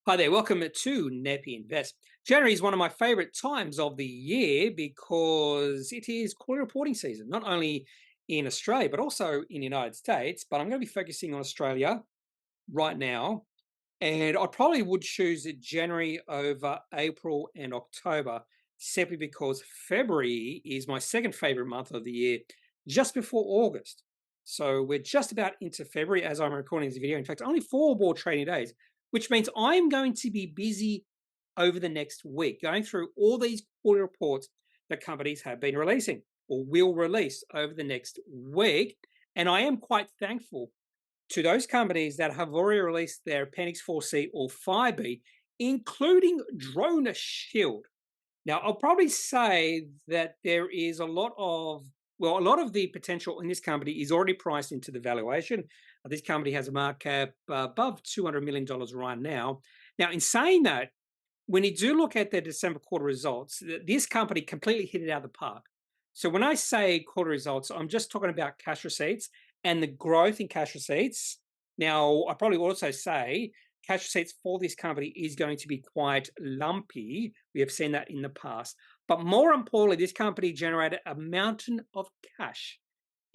Hi there, welcome to Kneppy Invest. January is one of my favorite times of the year because it is quarterly reporting season, not only in Australia, but also in the United States. But I'm going to be focusing on Australia right now. And I probably would choose January over April and October simply because February is my second favorite month of the year, just before August. So we're just about into February as I'm recording this video. In fact, only 4 more trading days, which means I'm going to be busy over the next week going through all these quarterly reports that companies have been releasing or will release over the next week. And I am quite thankful to those companies that have already released their Appendix 4C or 5B, including Droneshield. Now, I'll probably say that there is a lot of the potential in this company is already priced into the valuation. This company has a market cap above $200 million right now. Now, in saying that, when you do look at their December quarter results, this company completely hit it out of the park. So when I say quarter results, I'm just talking about cash receipts and the growth in cash receipts. Now, I probably also say cash receipts for this company is going to be quite lumpy. We have seen that in the past. But more importantly, this company generated a mountain of cash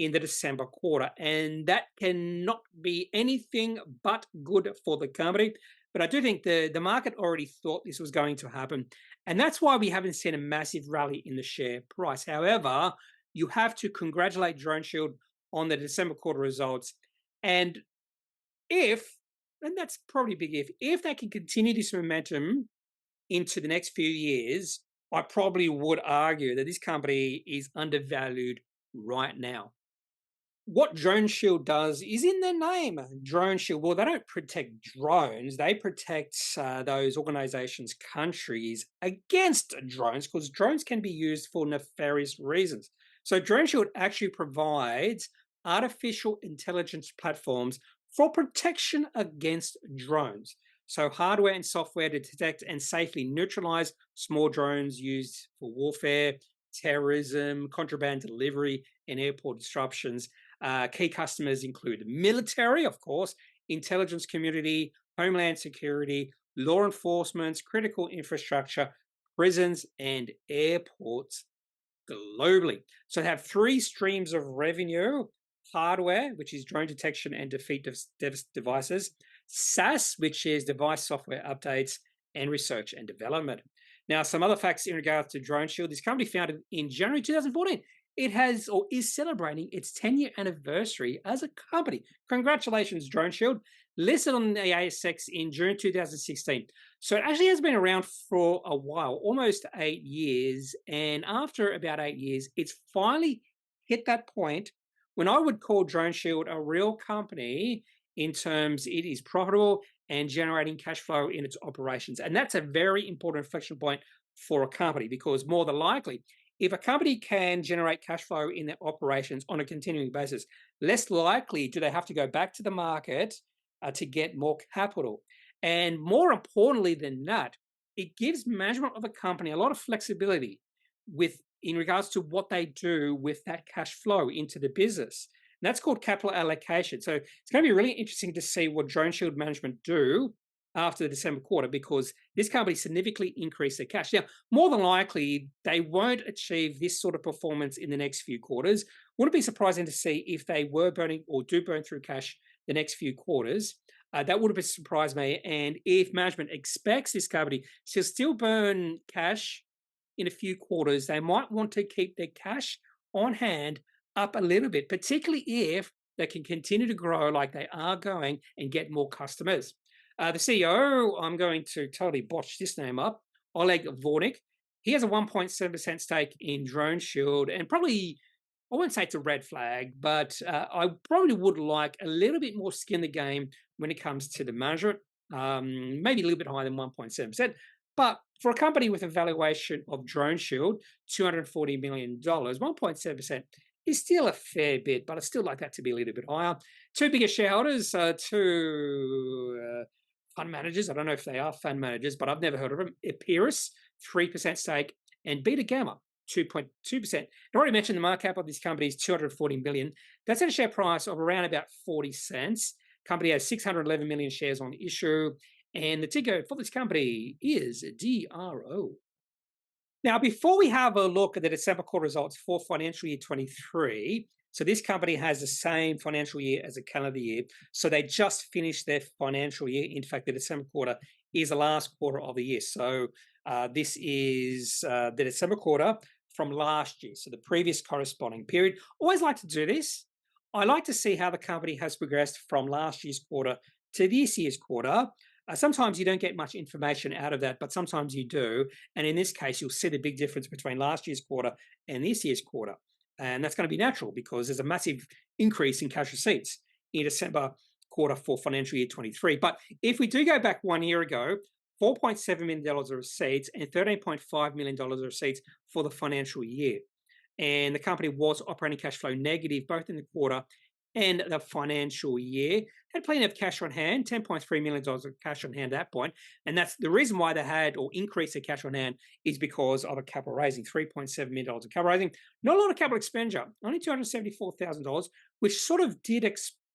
in the December quarter, and that cannot be anything but good for the company. But I do think the market already thought this was going to happen, and that's why we haven't seen a massive rally in the share price. However, you have to congratulate Droneshield on the December quarter results, and and that's probably a big if they can continue this momentum into the next few years, I probably would argue that this company is undervalued right now. What Droneshield does is in their name. Droneshield, well, they don't protect drones. They protect those organizations, countries against drones because drones can be used for nefarious reasons. So Droneshield actually provides artificial intelligence platforms for protection against drones. So hardware and software to detect and safely neutralize small drones used for warfare, terrorism, contraband delivery, and airport disruptions. Key customers include the military, of course, intelligence community, homeland security, law enforcement, critical infrastructure, prisons, and airports globally. So they have 3 streams of revenue: hardware, which is drone detection and defeat devices; SaaS, which is device software updates; and research and development. Now, some other facts in regards to Droneshield. This company founded in January 2014. It has or is celebrating its 10-year anniversary as a company. Congratulations, Droneshield. Listed on the ASX in June 2016. So it actually has been around for a while, almost 8 years. And after about 8 years, it's finally hit that point when I would call Droneshield a real company in terms it is profitable and generating cash flow in its operations. And that's a very important inflection point for a company because more than likely, if a company can generate cash flow in their operations on a continuing basis, less likely do they have to go back to the market to get more capital. And more importantly than that, it gives management of a company a lot of flexibility in regards to what they do with that cash flow into the business. And that's called capital allocation. So it's going to be really interesting to see what Droneshield management do after the December quarter because this company significantly increased their cash. Now, more than likely, they won't achieve this sort of performance in the next few quarters. Wouldn't be surprising to see if they were burning or do burn through cash the next few quarters. That would have surprised me. And if management expects this company to still burn cash in a few quarters, they might want to keep their cash on hand up a little bit, particularly if they can continue to grow like they are going and get more customers. The CEO, I'm going to totally botch this name up, Oleg Vornik. He has a 1.7% stake in Droneshield, and probably, I won't say it's a red flag, but I probably would like a little bit more skin in the game when it comes to the management, maybe a little bit higher than 1.7%. But for a company with a valuation of Droneshield, $240 million, 1.7% is still a fair bit, but I'd still like that to be a little bit higher. 2 biggest shareholders, 2 fund managers. I don't know if they are fund managers, but I've never heard of them. Epirus, 3% stake, and Beta Gamma, 2.2%. I already mentioned the market cap of this company is $240 million. That's at a share price of around about 40 cents. Company has 611 million shares on issue, And the ticker for this company is DRO. Now, before we have a look at the December quarter results for financial year 23, so this company has the same financial year as a calendar year. So they just finished their financial year. In fact, the December quarter is the last quarter of the year. So this is the December quarter from last year, so the previous corresponding period. Always like to do this. I like to see how the company has progressed from last year's quarter to this year's quarter. Sometimes you don't get much information out of that, but sometimes you do. And in this case, you'll see the big difference between last year's quarter and this year's quarter. And that's going to be natural because there's a massive increase in cash receipts in December quarter for financial year 23. But if we do go back 1 year ago, $4.7 million of receipts and $13.5 million of receipts for the financial year. And the company was operating cash flow negative both in the quarter and the financial year. Had plenty of cash on hand, $10.3 million of cash on hand at that point. And that's the reason why they had or increased their cash on hand is because of a capital raising, $3.7 million of capital raising. Not a lot of capital expenditure, only $274,000, which sort of did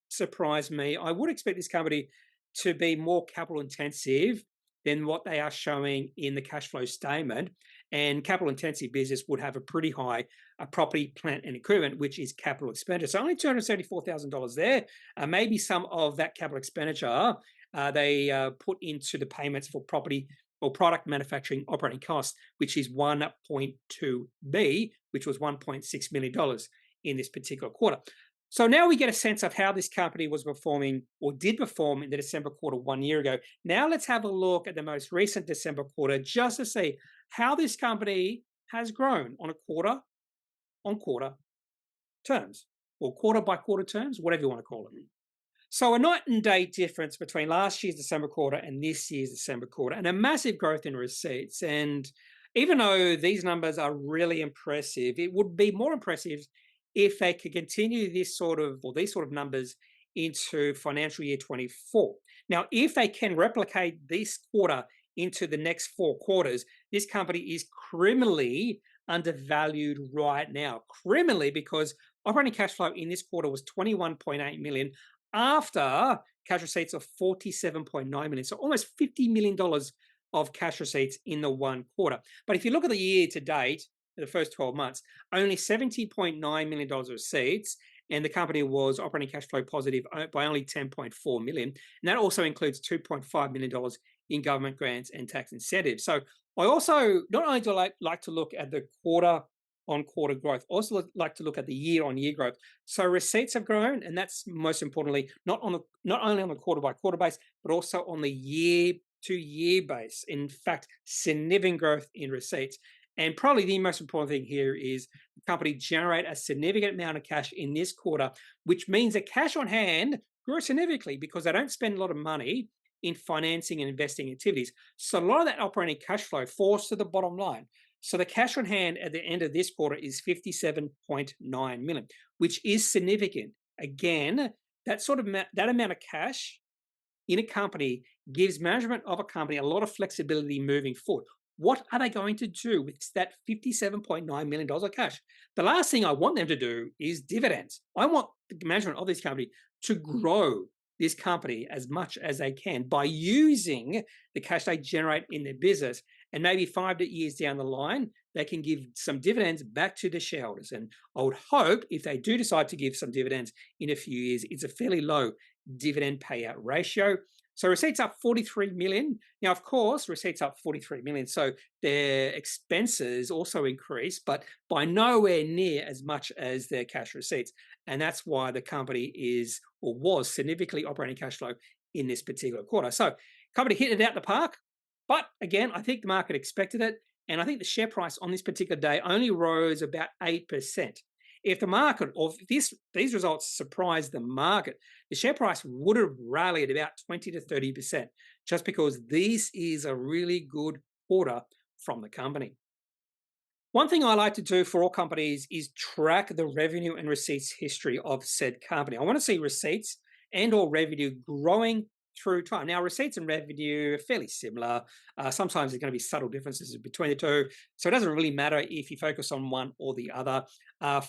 surprise me. I would expect this company to be more capital intensive than what they are showing in the cash flow statement. And capital intensive business would have a pretty high property, plant, and equipment, which is capital expenditure. So only $274,000 there. Maybe some of that capital expenditure they put into the payments for property or product manufacturing operating costs, which is 1.2B, which was $1.6 million in this particular quarter. So now we get a sense of how this company was performing or did perform in the December quarter 1 year ago. Now let's have a look at the most recent December quarter just to see how this company has grown on a quarter-on-quarter terms or quarter-by-quarter terms, whatever you want to call it. So a night and day difference between last year's December quarter and this year's December quarter, and a massive growth in receipts. And even though these numbers are really impressive, it would be more impressive if they could continue this sort of, or these sort of numbers into financial year 24. Now, if they can replicate this quarter into the next 4 quarters, this company is criminally undervalued right now. Criminally, because operating cash flow in this quarter was $21.8 million after cash receipts of $47.9 million. So almost $50 million of cash receipts in the 1 quarter. But if you look at the year to date, the first 12 months, only $70.9 million of receipts, and the company was operating cash flow positive by only $10.4 million. And that also includes $2.5 million in government grants and tax incentives. So I also, not only do I like to look at the quarter-on-quarter growth, also like to look at the year-on-year growth. So receipts have grown, and that's most importantly, not only on the quarter-by-quarter base, but also on the year-to-year base. In fact, significant growth in receipts. And probably the most important thing here is the company generate a significant amount of cash in this quarter, which means that cash on hand grew significantly because they don't spend a lot of money in financing and investing activities. So a lot of that operating cash flow falls to the bottom line. So the cash on hand at the end of this quarter is $57.9 million, which is significant. Again, that amount of cash in a company gives management of a company a lot of flexibility moving forward. What are they going to do with that $57.9 million of cash? The last thing I want them to do is dividends. I want the management of this company to grow this company as much as they can by using the cash they generate in their business. And maybe 5 years down the line, they can give some dividends back to the shareholders. And I would hope if they do decide to give some dividends in a few years, it's a fairly low dividend payout ratio. So receipts up 43 million. Now, of course, receipts up 43 million. So their expenses also increased, but by nowhere near as much as their cash receipts. And that's why the company is or was significantly operating cash flow in this particular quarter. So company hit it out the park. But again, I think the market expected it. And I think the share price on this particular day only rose about 8%. If the market, or if these results surprised the market, the share price would have rallied about 20 to 30%, just because this is a really good quarter from the company. One thing I like to do for all companies is track the revenue and receipts history of said company. I want to see receipts and or revenue growing through time. Now, receipts and revenue are fairly similar. Sometimes there's going to be subtle differences between the two. So it doesn't really matter if you focus on one or the other.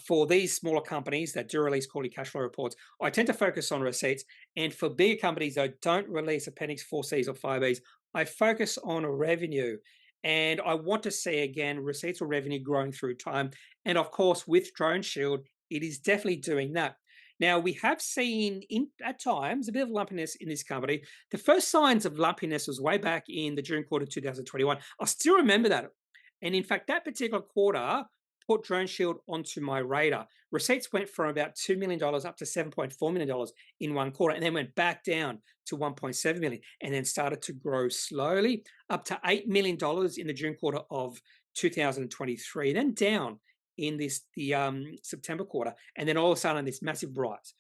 For these smaller companies that do release quarterly cash flow reports, I tend to focus on receipts. And for bigger companies that don't release Appendix 4Cs or 5Es, I focus on revenue. And I want to see, again, receipts or revenue growing through time. And of course, with Droneshield, it is definitely doing that. Now, we have seen at times a bit of lumpiness in this company. The first signs of lumpiness was way back in the June quarter 2021. I still remember that. And in fact, that particular quarter put Droneshield onto my radar. Receipts went from about $2 million up to $7.4 million in one quarter, and then went back down to $1.7 million, and then started to grow slowly up to $8 million in the June quarter of 2023, then down in the September quarter, and then all of a sudden this massive rise.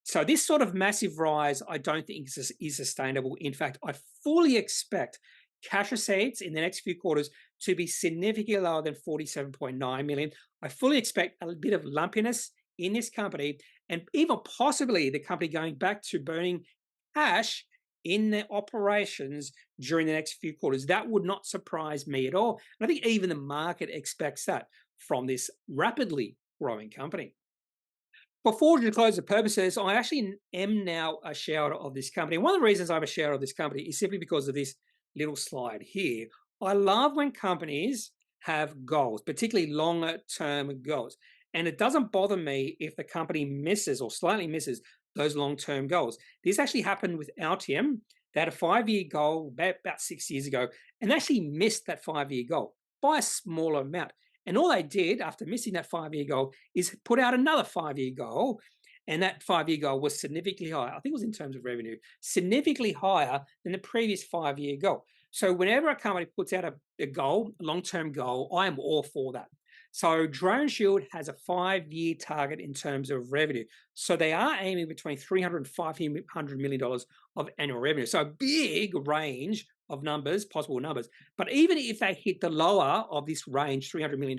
So this sort of massive rise, I don't think is sustainable. In fact, I fully expect cash receipts in the next few quarters to be significantly lower than 47.9 million. I fully expect a bit of lumpiness in this company, and even possibly the company going back to burning cash in their operations during the next few quarters. That would not surprise me at all. And I think even the market expects that from this rapidly growing company. For full disclosure purposes, I actually am now a shareholder of this company. One of the reasons I'm a shareholder of this company is simply because of this little slide here. I love when companies have goals, particularly longer term goals. And it doesn't bother me if the company misses or slightly misses those long-term goals. This actually happened with Altium. They had a 5-year goal about 6 years ago, and they actually missed that 5-year goal by a smaller amount. And all they did after missing that 5-year goal is put out another 5-year goal. And that 5-year goal was significantly higher. I think it was in terms of revenue, significantly higher than the previous 5-year goal. So whenever a company puts out a goal, a long-term goal, I am all for that. So Droneshield has a 5-year target in terms of revenue. So they are aiming between $300 and $500 million of annual revenue. So a big range of numbers, possible numbers. But even if they hit the lower of this range, $300 million,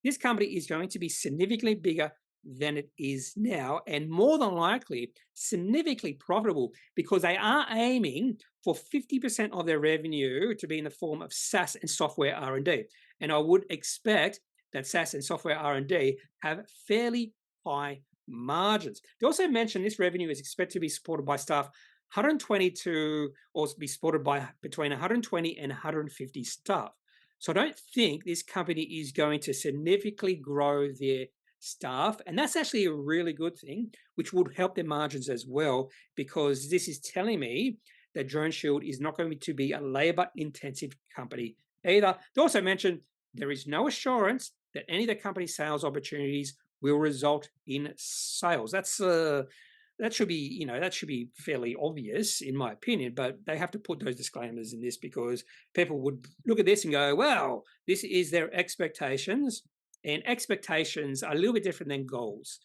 this company is going to be significantly bigger than it is now, and more than likely significantly profitable, because they are aiming for 50% of their revenue to be in the form of SaaS and software R&D. And I would expect that SaaS and software R&D have fairly high margins. They also mentioned this revenue is expected to be supported by staff 120 or be supported by between 120 and 150 staff. So I don't think this company is going to significantly grow their staff, and that's actually a really good thing, which would help their margins as well, because this is telling me that Droneshield is not going to be a labor-intensive company either. They also mentioned there is no assurance that any of the company's sales opportunities will result in sales. That should be fairly obvious in my opinion, but they have to put those disclaimers in this because people would look at this and go, well, this is their expectations, and expectations are a little bit different than goals.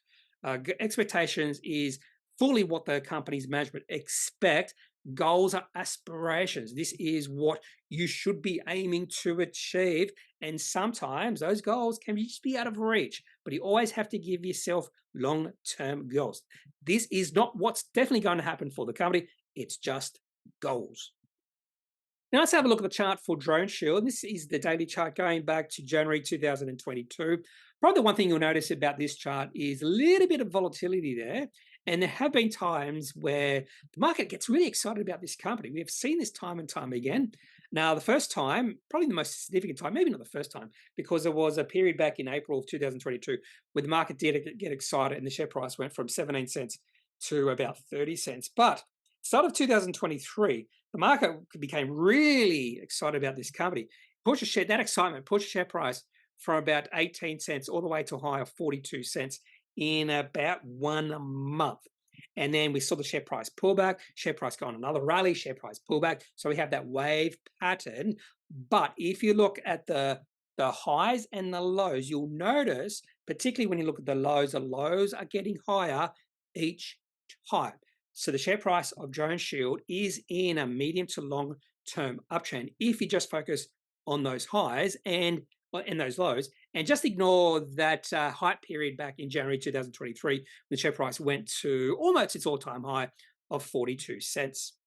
Expectations is fully what the company's management expect. Goals are aspirations. This is what you should be aiming to achieve. And sometimes those goals can just be out of reach, but you always have to give yourself long-term goals. This is not what's definitely going to happen for the company. It's just goals. Now let's have a look at the chart for Droneshield. This is the daily chart going back to January 2022. Probably the one thing you'll notice about this chart is a little bit of volatility there. And there have been times where the market gets really excited about this company. We have seen this time and time again. Now, the first time, probably the most significant time, maybe not the first time, because there was a period back in April of 2022 where the market did get excited and the share price went from 17 cents to about 30 cents. But start of 2023, the market became really excited about this company. That excitement pushed the share price from about 18 cents all the way to a high of 42 cents in about 1 month. And then we saw the share price pull back, share price go on another rally, share price pull back. So we have that wave pattern. But if you look at the highs and the lows, you'll notice, particularly when you look at the lows are getting higher each time. So the share price of Droneshield is in a medium to long term uptrend if you just focus on those highs and those lows, and just ignore that hype period back in January 2023, when the share price went to almost its all-time high of 42 cents.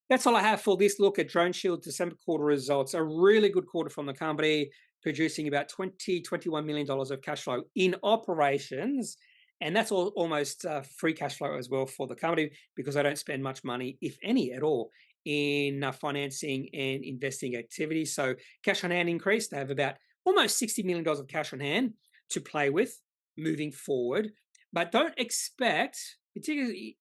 That's all I have for this look at Droneshield December quarter results. A really good quarter from the company, producing about $21 million of cash flow in operations. And that's almost free cash flow as well for the company because I don't spend much money, if any at all, in financing and investing activities. So cash on hand increased. They have about almost $60 million of cash on hand to play with moving forward. But don't expect, particularly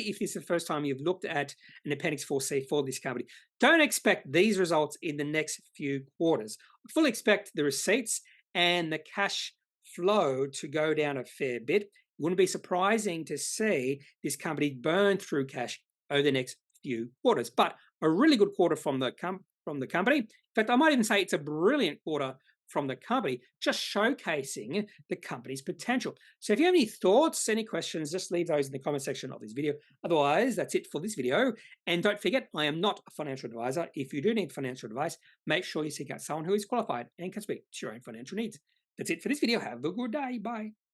if this is the first time you've looked at an Appendix 4C for this company, don't expect these results in the next few quarters. Fully expect the receipts and the cash flow to go down a fair bit. It wouldn't be surprising to see this company burn through cash over the next few quarters. But a really good quarter from the company. In fact, I might even say it's a brilliant quarter from the company, just showcasing the company's potential. So if you have any thoughts, any questions, just leave those in the comment section of this video. Otherwise, that's it for this video. And don't forget, I am not a financial advisor. If you do need financial advice, make sure you seek out someone who is qualified and can speak to your own financial needs. That's it for this video. Have a good day. Bye.